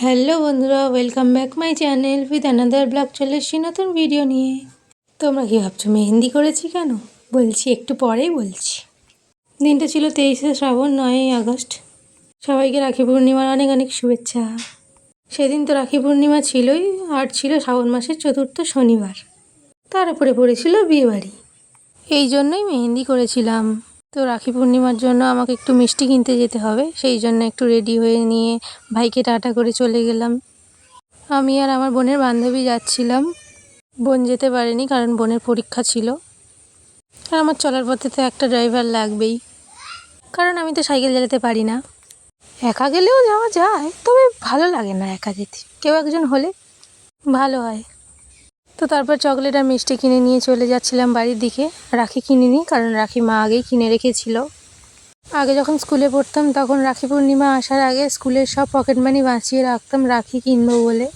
Hello বন্ধুরা, welcome back my channel with another blog. চলে এসেছি নতুন ভিডিও নিয়ে। তোমরা কি ভাবছো মেহেন্দি করেছি কেন? বলছি একটু পরেই বলছি। দিনটা ছিল 23শে শ্রাবণ, 9ই আগস্ট। সবাইকে রাখি পূর্ণিমার অনেক অনেক শুভেচ্ছা। সেদিন তো রাখি পূর্ণিমা ছিলই, আর ছিল শ্রাবণ মাসের চতুর্থ শনিবার। তার উপরে পড়েছিল বিয়েবাড়ি, এই জন্যই মেহেন্দি করেছিলাম। তো রাখি পূর্ণিমার জন্য আমাকে একটু মিষ্টি কিনতে যেতে হবে, সেই জন্য একটু রেডি হয়ে নিয়ে ভাইকে টাটা করে চলে গেলাম। আমি আর আমার বোনের বান্ধবী যাচ্ছিলাম। বোন যেতে পারেনি কারণ বোনের পরীক্ষা ছিল। আর আমার চলার পথে তো একটা ড্রাইভার লাগবেই, কারণ আমি তো সাইকেল চালাতে পারি না। একা গেলেও যাওয়া যায়, তবে ভালো লাগে না একা যেতে, কেউ একজন হলে ভালো হয়। তো তারপর চকলেট আর মিষ্টি কিনে নিয়ে চলে যাচ্ছিলাম বাড়ির দিকে। রাখি কিনিনি, কারণ রাখি মা আগেই কিনে রেখেছিল। আগে যখন স্কুলে পড়তাম তখন রাখি পূর্ণিমা আসার আগে স্কুলের সব পকেট মানি বাঁচিয়ে রাখতাম রাখি কিনবো বলে।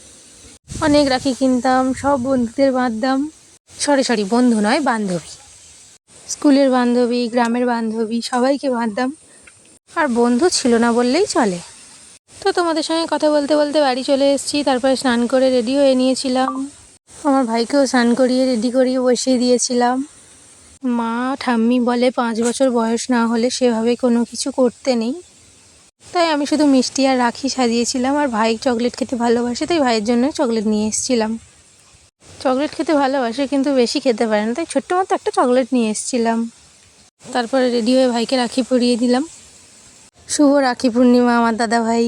অনেক রাখি কিনতাম, সব বন্ধুদের বাঁধতাম। সরি বন্ধু নয়, বান্ধবী। স্কুলের বান্ধবী, গ্রামের বান্ধবী, সবাইকে বাঁধতাম। আর বন্ধু ছিল না বললেই চলে। তো তোমাদের সঙ্গে কথা বলতে বলতে বাড়ি চলে এসেছি। তারপরে স্নান করে রেডি হয়ে নিয়েছিলাম। আমার ভাইকেও স্নান করিয়ে রেডি করিয়ে বসিয়ে দিয়েছিলাম। মা ঠাম্মি বলে 5 বছর বয়স না হলে সেভাবে কোনো কিছু করতে নেই। তাই আমি শুধু মিষ্টি আর রাখি সাজিয়েছিলাম। আর ভাই চকলেট খেতে ভালোবাসে, তাই ভাইয়ের জন্য চকলেট নিয়ে এসেছিলাম। চকলেট খেতে ভালোবাসে কিন্তু বেশি খেতে পারে না, তাই ছোট্ট মতো একটা চকলেট নিয়ে এসেছিলাম। তারপরে রেডি হয়ে ভাইকে রাখি পরিয়ে দিলাম। শুভ রাখি পূর্ণিমা আমার দাদা ভাই।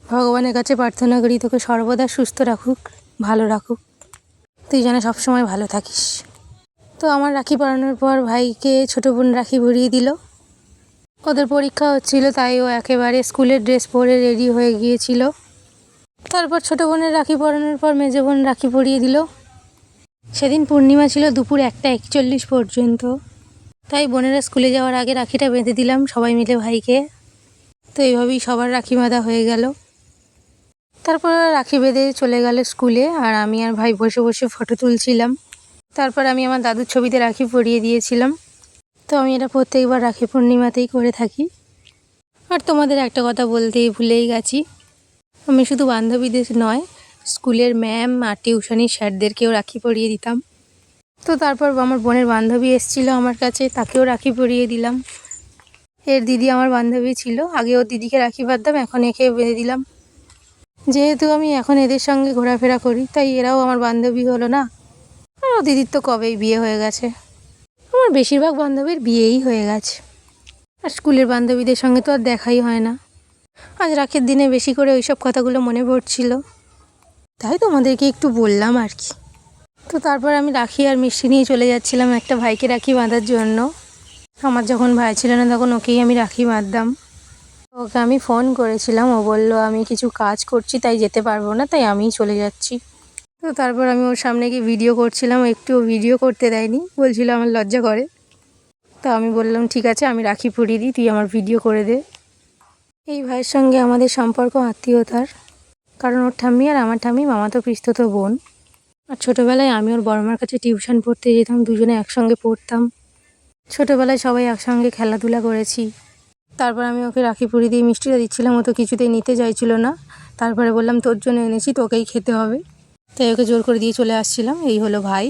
ভগবানের কাছে প্রার্থনা করি তোকে সর্বদা সুস্থ রাখুক, ভালো রাখুক, তুই যেন সবসময় ভালো থাকিস। তো আমার রাখি পরানোর পর ভাইকে ছোটো বোন রাখি পরিয়ে দিল। ওদের পরীক্ষা হচ্ছিল, তাই ও একেবারে স্কুলের ড্রেস পরে রেডি হয়ে গিয়েছিল। তারপর ছোটো বোনের রাখি পরানোর পর মেজো বোন রাখি পরিয়ে দিল। সেদিন পূর্ণিমা ছিল দুপুর 1টা 41 পর্যন্ত, তাই বোনেরা স্কুলে যাওয়ার আগে রাখিটা বেঁধে দিলাম সবাই মিলে ভাইকে। তো এইভাবেই সবার রাখি বাঁধা হয়ে গেল। তারপর রাখি বেঁধে চলে গেল স্কুলে, আর আমি আর ভাই বসে বসে ফটো তুলছিলাম। তারপর আমি আমার দাদুর ছবিতে রাখি পরিয়ে দিয়েছিলাম। তো আমি এটা প্রত্যেকবার রাখি পূর্ণিমাতেই করে থাকি। আর তোমাদের একটা কথা বলতেই ভুলেই গেছি, আমি শুধু বান্ধবীদের নয়, স্কুলের ম্যাম আর টিউশনির স্যারদেরকেও রাখি পরিয়ে দিতাম। তো তারপর আমার বোনের বান্ধবী এসেছিলো আমার কাছে, তাকেও রাখি পরিয়ে দিলাম। এর দিদি আমার বান্ধবী ছিল, আগে ওর দিদিকে রাখি বাঁধতাম, এখন একে বেঁধে দিলাম। যেহেতু আমি এখন এদের সঙ্গে ঘোরাফেরা করি, তাই এরাও আমার বান্ধবী হলো না। আর ও দিদির তো কবেই বিয়ে হয়ে গেছে। আমার বেশিরভাগ বান্ধবীর বিয়েই হয়ে গেছে। আর স্কুলের বান্ধবীদের সঙ্গে তো আর দেখাই হয় না। আজ রাখির দিনে বেশি করে ওইসব কথাগুলো মনে পড়ছিল, তাই তোমাদেরকে একটু বললাম আর কি। তো তারপর আমি রাখি আর মিষ্টি নিয়ে চলে যাচ্ছিলাম একটা ভাইকে রাখি বাঁধার জন্য। আমার যখন ভাই ছিল না তখন ওকেই আমি রাখি বাঁধতাম। ওকে আমি ফোন করেছিলাম, ও বলল আমি কিছু কাজ করছি তাই যেতে পারবো না, তাই আমিই চলে যাচ্ছি। তো তারপর আমি ওর সামনে গিয়ে ভিডিও করছিলাম, একটুও ভিডিও করতে দেয়নি, বলছিল আমার লজ্জা করে। তো আমি বললাম ঠিক আছে, আমি রাখি পরিয়ে দিই, তুই আমার ভিডিও করে দে। এই ভাইয়ের সঙ্গে আমাদের সম্পর্ক আত্মীয়তার, কারণ ওর ঠাম্মি আর আমার ঠাম্মি মামাতো পিস্তত বোন। আর ছোটোবেলায় আমি ওর বড়মার কাছে টিউশন পড়তে যেতাম, দুজনে একসঙ্গে পড়তাম। ছোটোবেলায় সবাই একসঙ্গে খেলাধুলা করেছি। তারপর আমি ওকে রাখি পরিয়ে দিয়ে মিষ্টিটা দিচ্ছিলাম, ও তো কিছুতেই নিতে চাইছিল না। তারপরে বললাম তোর জন্য এনেছি, তোকেই খেতে হবে, তাই ওকে জোর করে দিয়ে চলে আসছিলাম। এই হলো ভাই।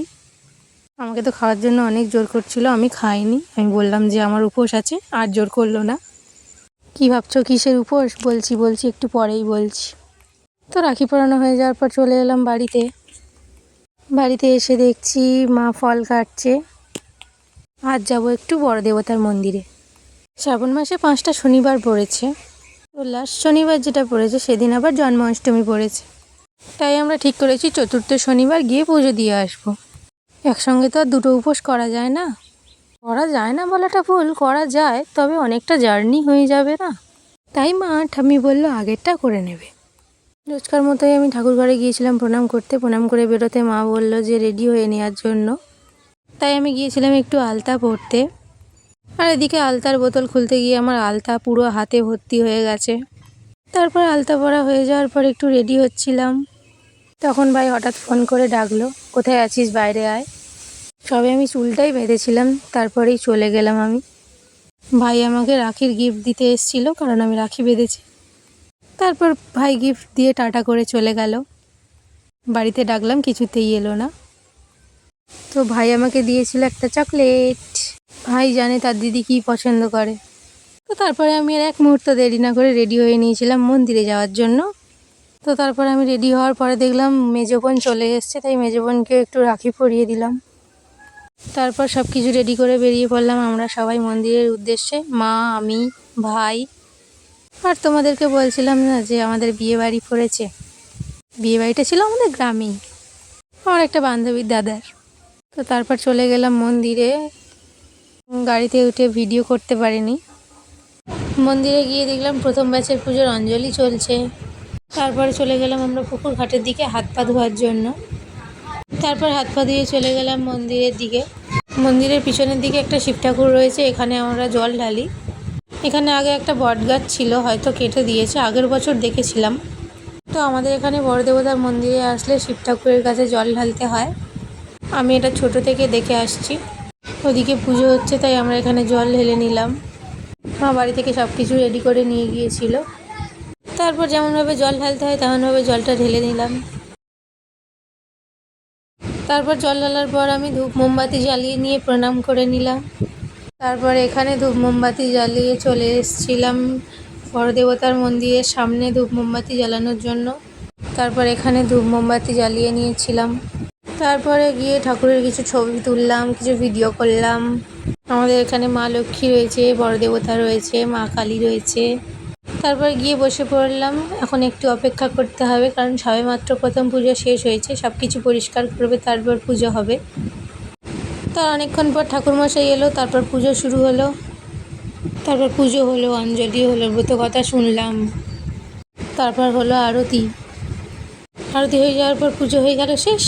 আমাকে তো খাওয়ার জন্য অনেক জোর করছিল, আমি খাইনি। আমি বললাম যে আমার উপোস আছে, আর জোর করলো না। কি ভাবছো কিসের উপোস? বলছি একটু পরেই বলছি। তো রাখি পরানো হয়ে যাওয়ার পর চলে এলাম বাড়িতে। বাড়িতে এসে দেখছি মা ফল কাটছে। আজ যাব একটু বড় দেবতার মন্দিরে। শ্রাবণ মাসে 5টা শনিবার পড়েছে, তো লাস্ট শনিবার যেটা পড়েছে সেদিন আবার জন্মাষ্টমী পড়েছে। তাই আমরা ঠিক করেছি চতুর্থ শনিবার গিয়ে পুজো দিয়ে আসবো। একসঙ্গে তো আর দুটো উপোস করা যায় না। করা যায় না বলাটা ভুল, করা যায়, তবে অনেকটা জার্নি হয়ে যাবে না। তাই মা ঠাম্মি বলল আগেরটা করে নেবে। রোজকার মতোই আমি ঠাকুর ঘরে গিয়েছিলাম প্রণাম করতে। প্রণাম করে বেরোতে মা বলল যে রেডি হয়ে নেওয়ার জন্য। তাই আমি গিয়েছিলাম একটু আলতা পরতে। আর এদিকে আলতার বোতল খুলতে গিয়ে আমার আলতা পুরো হাতে ভর্তি হয়ে গেছে। তারপর আলতা পরা হয়ে যাওয়ার পর একটু রেডি হচ্ছিলাম, তখন ভাই হঠাৎ ফোন করে ডাকলো, কোথায় আছিস, বাইরে আয়। সবে আমি চুলটাই বেঁধেছিলাম, তারপরেই চলে গেলাম আমি। ভাই আমাকে রাখির গিফট দিতে এসেছিলো, কারণ আমি রাখি বেঁধেছি। তারপর ভাই গিফট দিয়ে টাটা করে চলে গেল। বাড়িতে ডাকলাম, কিছুতেই এলো না। তো ভাই আমাকে দিয়েছিল একটা চকলেট। ভাই জানে তার দিদি কী পছন্দ করে। তো তারপরে আমি আর এক মুহূর্ত দেরি না করে রেডি হয়ে নিয়েছিলাম মন্দিরে যাওয়ার জন্য। তো তারপরে আমি রেডি হওয়ার পরে দেখলাম মেজো বোন চলে এসছে, তাই মেজো বোনকে একটু রাখি পরিয়ে দিলাম। তারপর সব কিছু রেডি করে বেরিয়ে পড়লাম আমরা সবাই মন্দিরের উদ্দেশ্যে, মা, আমি, ভাই। আর তোমাদেরকে বলছিলাম না যে আমাদের বিয়ে বাড়ি পড়েছে। বিয়ে বাড়িটা ছিল আমাদের গ্রামেই, আমার একটা বান্ধবীর দাদার। তো তারপর চলে গেলাম মন্দিরে। গাড়িতে উঠে ভিডিও করতে পারিনি। মন্দিরে গিয়ে দেখলাম প্রথম ব্যাচের পুজোর অঞ্জলি চলছে। তারপরে চলে গেলাম আমরা পুকুর ঘাটের দিকে হাত পা ধোয়ার জন্য। তারপর হাত পা ধুয়ে চলে গেলাম মন্দিরের দিকে। মন্দিরের পিছনের দিকে একটা শিব ঠাকুর রয়েছে, এখানে আমরা জল ঢালি। এখানে আগে একটা বট গাছ ছিল, হয়তো কেটে দিয়েছে, আগের বছর দেখেছিলাম। তো আমাদের এখানে বড় দেবতার মন্দিরে আসলে শিব ঠাকুরের কাছে জল ঢালতে হয়। আমি এটা ছোট থেকে দেখে আসছি। ওদিকে পুজো হচ্ছে, তাই আমরা এখানে জল ঢেলে নিলাম। মা বাড়ি থেকে সব কিছু রেডি করে নিয়ে গিয়েছিল। তারপর যেমনভাবে জল ঢালতে হয় তেমনভাবে জলটা ঢেলে নিলাম। তারপর জল ঢালার পর আমি ধূপ মোমবাতি জ্বালিয়ে নিয়ে প্রণাম করে নিলাম। তারপর এখানে ধূপ মোমবাতি জ্বালিয়ে চলে এসেছিলাম বড় দেবতার মন্দিরের সামনে ধূপ মোমবাতি জ্বালানোর জন্য। তারপর এখানে ধূপ মোমবাতি জ্বালিয়ে নিয়েছিলাম। তারপরে গিয়ে ঠাকুরের কিছু ছবি তুললাম, কিছু ভিডিও করলাম। আমাদের এখানে মা লক্ষ্মী রয়েছে, বড় দেবতা রয়েছে, মা কালী রয়েছে। তারপর গিয়ে বসে পড়লাম। এখন একটু অপেক্ষা করতে হবে, কারণ সবেমাত্র প্রথম পুজো শেষ হয়েছে, সব কিছু পরিষ্কার করবে, তারপর পুজো হবে। তার অনেকক্ষণ পর ঠাকুরমশাই এলো, তারপর পুজো শুরু হলো। তারপর পুজো হলো, অঞ্জলি হলো, ব্রতকথা শুনলাম। তারপর হলো আরতি। আরতি হয়ে যাওয়ার পর পুজো হয়ে গেল শেষ।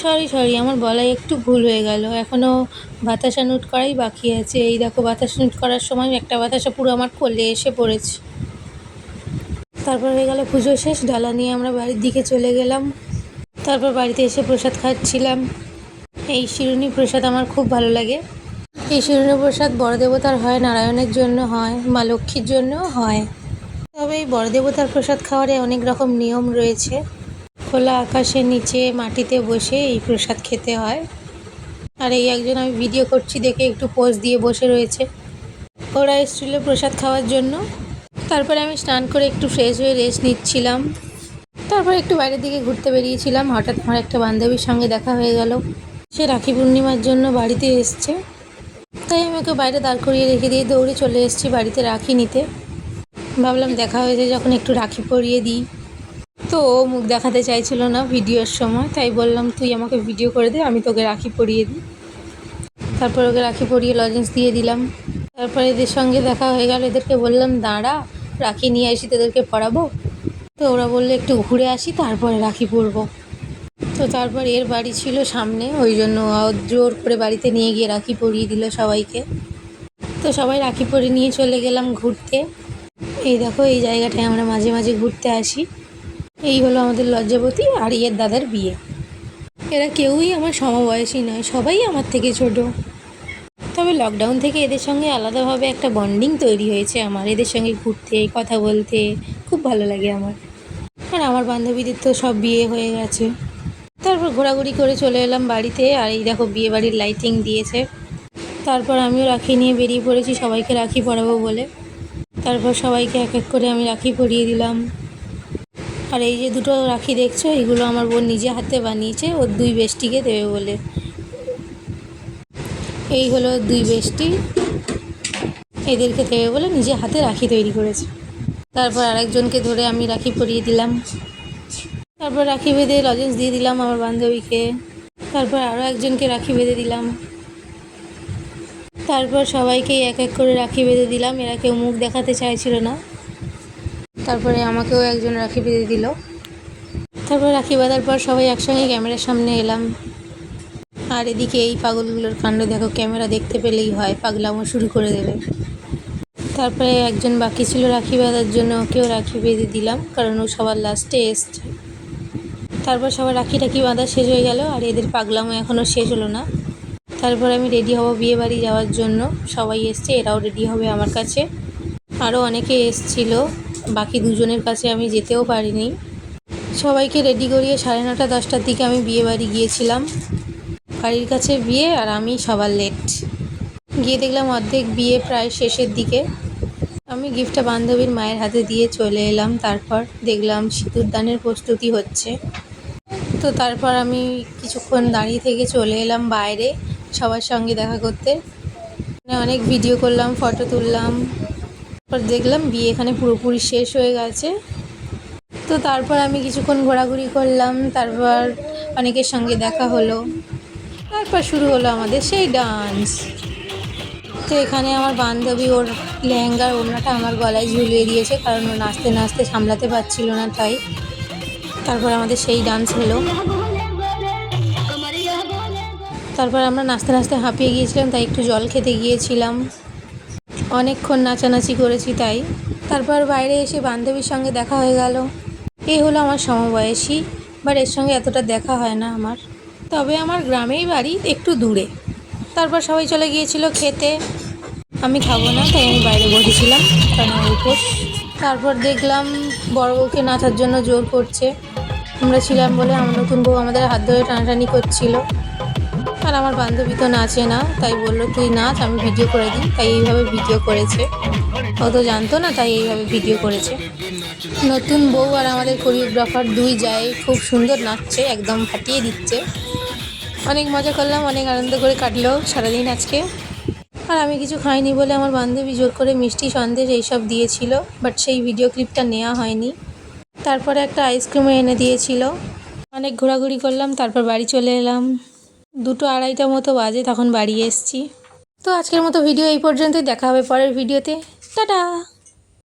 সরি আমার বলাই একটু ভুল হয়ে গেল, এখনও বাতাসা নুট করাই বাকি আছে। এই দেখো, বাতাসা নুট করার সময় একটা বাতাসা পুরো আমার কোলে এসে পড়েছে। তারপর হয়ে গেল পুজো শেষ, ডালা নিয়ে আমরা বাড়ির দিকে চলে গেলাম। তারপর বাড়িতে এসে প্রসাদ খাচ্ছিলাম। এই শিরুনি প্রসাদ আমার খুব ভালো লাগে। এই শিরুনি প্রসাদ বড় দেবতার হয়, নারায়ণের জন্য হয়, মা লক্ষ্মীর জন্যও হয়। তবে এই বড় দেবতার প্রসাদ খাওয়ারে অনেক রকম নিয়ম রয়েছে। খোলা আকাশের নিচে মাটিতে বসে এই প্রসাদ খেতে হয়। আর এই একজন আমি ভিডিও করছি দেখে একটু পোজ দিয়ে বসে রয়েছে। ওরা এসেছিলো প্রসাদ খাওয়ার জন্য। তারপরে আমি স্নান করে একটু ফ্রেশ হয়ে রেস্ট নিচ্ছিলাম। তারপর একটু বাইরের দিকে ঘুরতে বেরিয়েছিলাম। হঠাৎ আমার একটা বান্ধবীর সঙ্গে দেখা হয়ে গেল। সে রাখি পূর্ণিমার জন্য বাড়িতে এসছে, তাই আমি ওকে বাইরে দাঁড় করিয়ে রেখে দিয়ে দৌড়ে চলে এসেছি বাড়িতে রাখি নিতে। ভাবলাম দেখা হয়েছে যখন একটু রাখি পরিয়ে দিই। তো ও মুখ দেখাতে চাইছিল না ভিডিওর সময়, তাই বললাম তুই আমাকে ভিডিও করে দে, আমি তোকে রাখি পরিয়ে দিই। তারপর ওকে রাখি পরিয়ে লজেন্স দিয়ে দিলাম। তারপর এদের সঙ্গে দেখা হয়ে গেল, এদেরকে বললাম দাঁড়া, রাখি নিয়ে আসি তোদেরকে পরাবো। তো ওরা বললো একটু ঘুরে আসি তারপরে রাখি পরবো। তো তারপর এর বাড়ি ছিল সামনে, ওই জন্য জোর করে বাড়িতে নিয়ে গিয়ে রাখি পরিয়ে দিল সবাইকে। তো সবাই রাখি পরিয়ে নিয়ে চলে গেলাম ঘুরতে। এই দেখো, এই জায়গাটায় আমরা মাঝে মাঝে ঘুরতে আসি। এই হলো আমাদের লজ্জাবতী আর এর দাদার বিয়ে। এরা কেউই আমার সমবয়সী নয়, সবাই আমার থেকে ছোট। তবে লকডাউন থেকে এদের সঙ্গে আলাদাভাবে একটা বন্ডিং তৈরি হয়েছে আমার। এদের সঙ্গে ঘুরতে, কথা বলতে খুব ভালো লাগে আমার। আর আমার বান্ধবীদের তো সব বিয়ে হয়ে গেছে। তারপর ঘোরাঘুরি করে চলে এলাম বাড়িতে। আর এই দেখো, বিয়ে বাড়ির লাইটিং দিয়েছে। তারপর আমিও রাখি নিয়ে বেরিয়ে পড়েছি সবাইকে রাখি পরাবো বলে। তারপর সবাইকে এক এক করে আমি রাখি পরিয়ে দিলাম। আর এই যে দুটো রাখি দেখছো, এগুলো আমার বোন নিজে হাতে বানিয়েছে ওর দুই বেষ্টিকে দেবে বলে। এই হলো দুই বেষ্টি, এদেরকে দেবে বলে নিজে হাতে রাখি তৈরি করেছে। তারপর আরেকজনকে ধরে আমি রাখি পরিয়ে দিলাম। তারপর রাখি বেঁধে লজেন্স দিয়ে দিলাম আমার বান্ধবীকে। তারপর আরও একজনকে রাখি বেঁধে দিলাম। তারপর সবাইকেই এক এক করে রাখি বেঁধে দিলাম। এরা কেউ মুখ দেখাতে চাইছিল না। তারপরে আমাকেও একজন রাখি বেঁধে দিল। তারপর রাখি বাঁধার পর সবাই একসঙ্গে ক্যামেরার সামনে এলাম। আর এদিকে এই পাগলগুলোর কাণ্ড দেখো, ক্যামেরা দেখতে পেলেই হয় পাগলামো শুরু করে দেবে। তারপরে একজন বাকি ছিল রাখি বাঁধার জন্য, ওকেও রাখি বেঁধে দিলাম, কারণ ও সবার লাস্টে এসছে। তারপর সবার রাখি বাঁধা শেষ হয়ে গেল। আর এদের পাগলামো এখনও শেষ হলো না। তারপর আমি রেডি হব বিয়ে বাড়ি যাওয়ার জন্য। সবাই এসছে, এরাও রেডি হবে আমার কাছে। আরও অনেকে এসছিল। বাকি দুজনের কাছে আমি যেতেও পারিনি। সবাইকে রেডি করিয়ে 9:30 10টার দিকে আমি বিয়ে বাড়ি গিয়েছিলাম। বাড়ির কাছে বিয়ে আর আমি সবার লেট। গিয়ে দেখলাম অর্ধেক বিয়ে প্রায় শেষের দিকে। আমি গিফটটা বান্ধবীর মায়ের হাতে দিয়ে চলে এলাম। তারপর দেখলাম সিঁদুরদানের প্রস্তুতি হচ্ছে। তো তারপর আমি কিছুক্ষণ দাঁড়িয়ে থেকে চলে এলাম বাইরে সবার সঙ্গে দেখা করতে। অনেক ভিডিও করলাম, ফটো তুললাম। তারপর দেখলাম বিয়ে এখানে পুরোপুরি শেষ হয়ে গেছে। তো তারপর আমি কিছুক্ষণ ঘোরাঘুরি করলাম, তারপর অনেকের সঙ্গে দেখা হলো। তারপর শুরু হলো আমাদের সেই ডান্স। তো এখানে আমার বান্ধবী ওর লেহেঙ্গার ওড়নাটা আমার গলায় ঝুলিয়ে দিয়েছে, কারণ ও নাচতে নাচতে সামলাতে পারছিল না, তাই। তারপর আমাদের সেই ডান্স হলো। তারপর আমরা নাচতে নাচতে হাঁপিয়ে গিয়েছিলাম, তাই একটু জল খেতে গিয়েছিলাম। অনেকক্ষণ নাচানাচি করেছি তাই। তারপর বাইরে এসে বান্ধবীর সঙ্গে দেখা হয়ে গেল। এই হলো আমার সমবয়সী, বাট এর সঙ্গে এতটা দেখা হয় না আমার। তবে আমার গ্রামেই বাড়ি, একটু দূরে। তারপর সবাই চলে গিয়েছিল খেতে। আমি খাবো না, তাই আমি বাইরে বসেছিলাম, কারণ আমার উপোস। তারপর দেখলাম বড় বউকে নাচার জন্য জোর করছে। আমরা ছিলাম বলে আমার নতুন বউ আমাদের হাত ধরে টানাটানি করছিল। আর আমার বান্ধবী তো নাচে না, তাই বললো তুই নাচ, আমি ভিডিও করে দিই। তাই এইভাবে ভিডিও করেছে। ও তো জানতো না, তাই এইভাবে ভিডিও করেছে। নতুন বউ আর আমাদের কোরিওগ্রাফার দুই যায় খুব সুন্দর নাচছে, একদম ফাটিয়ে দিচ্ছে। অনেক মজা করলাম, অনেক আনন্দ করে কাটলো সারাদিন আজকে। আর আমি কিছু খাইনি বলে আমার বান্ধবী জোর করে মিষ্টি সন্দেশ এইসব দিয়েছিল, বাট সেই ভিডিও ক্লিপটা নেওয়া হয়নি। তারপরে একটা আইসক্রিমও এনে দিয়েছিল। অনেক ঘোরাঘুরি করলাম, তারপর বাড়ি চলে এলাম। 2টো 2:30 মতো বাজে, তখন বাড়ি এসেছি। তো আজকের মতো ভিডিও এই পর্যন্তই। দেখা হবে পরের ভিডিওতে। টাটা।